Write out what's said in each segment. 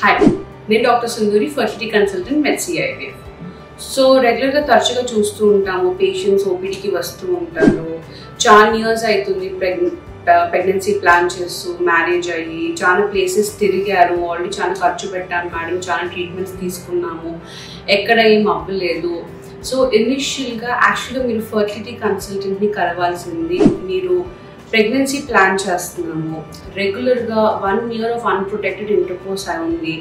Hi, నేను doctor Sindhuri, fertility consultant Medcy IVF. So రెగ్యులర్గా తరచుగా చూస్తూ ఉంటాము, పేషెంట్స్ ఓపీడీకి వస్తూ ఉంటారు. చాలా ఇయర్స్ అవుతుంది ప్రెగ్నెన్సీ ప్లాన్ చేస్తూ, మ్యారేజ్ అయ్యి చాలా ప్లేసెస్ తిరిగారు, ఆల్రెడీ చాలా ఖర్చు పెట్టాను మేడం, చాలా ట్రీట్మెంట్స్ తీసుకున్నాము, ఎక్కడ ఏం అవ్వలేదు. సో ఇనిషియల్గా యాక్చువల్గా మీరు ఫర్టిలిటీ కన్సల్టెంట్ని కలవాల్సింది. మీరు ప్రెగ్నెన్సీ ప్లాన్ చేస్తున్నాము, రెగ్యులర్గా 1 year ఆఫ్ అన్ప్రొటెక్టెడ్ ఇంటర్కోర్స్ అయి ఉంది,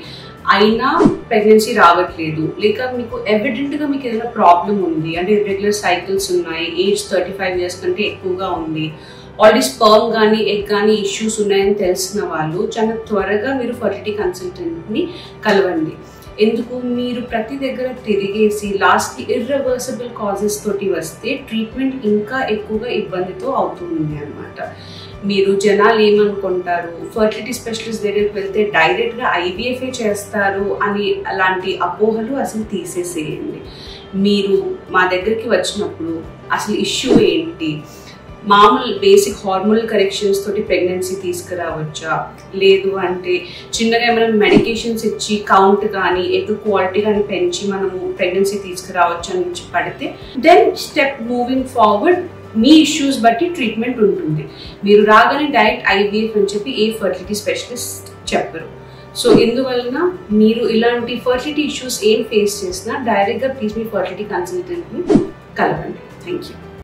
అయినా ప్రెగ్నెన్సీ రావట్లేదు, లేక మీకు ఎవిడెంట్గా మీకు ఏదైనా ప్రాబ్లం ఉంది, అంటే రెగ్యులర్ సైకిల్స్ ఉన్నాయి, ఏజ్ 35 years కంటే ఎక్కువగా ఉంది, ఆల్రెడీ స్పర్మ్ కానీ ఎగ్ కానీ ఇష్యూస్ ఉన్నాయని తెలిసిన వాళ్ళు చాలా త్వరగా మీరు ఫర్టిలిటీ కన్సల్టెంట్ని కలవండి. ఎందుకు, మీరు ప్రతి దగ్గర తిరిగేసి లాస్ట్కి ఇర్రివర్సిబుల్ కాజెస్ తోటి వస్తే ట్రీట్మెంట్ ఇంకా ఎక్కువగా ఇబ్బందితో అవుతుంది అన్నమాట. మీరు జనాలు ఏమనుకుంటారు, ఫర్టిలిటీ స్పెషలిస్ట్ దగ్గరికి వెళ్తే డైరెక్ట్గా ఐవీఎఫ్ఏ చేస్తారు అని అలాంటి అపోహలు అసలు తీసేసేయండి. మీరు మా దగ్గరికి వచ్చినప్పుడు అసలు ఇష్యూ ఏంటి, మామూలు బేసిక్ హార్మోనల్ కరెక్షన్స్ తోటి ప్రెగ్నెన్సీ తీసుకురావచ్చా, లేదు అంటే చిన్నగా ఏమైనా మెడికేషన్స్ ఇచ్చి కౌంట్ కానీ ఎగ్ క్వాలిటీ కానీ పెంచి మనము ప్రెగ్నెన్సీ తీసుకురావచ్చు అని పడితే దెన్ స్టెప్ మూవింగ్ ఫార్వర్డ్ మీ ఇష్యూస్ బట్టి ట్రీట్మెంట్ ఉంటుంది. మీరు రాగానే డైరెక్ట్ ఐవీఎఫ్ అని చెప్పి ఏ ఫర్టిలిటీ స్పెషలిస్ట్ చెప్పరు. సో ఇందువలన మీరు ఇలాంటి ఫర్టిలిటీ ఇష్యూస్ ఏం ఫేస్ చేసినా డైరెక్ట్గా ప్లీజ్ మీ ఫర్టిలిటీ కన్సల్టెంట్ని కలవండి. Thank you.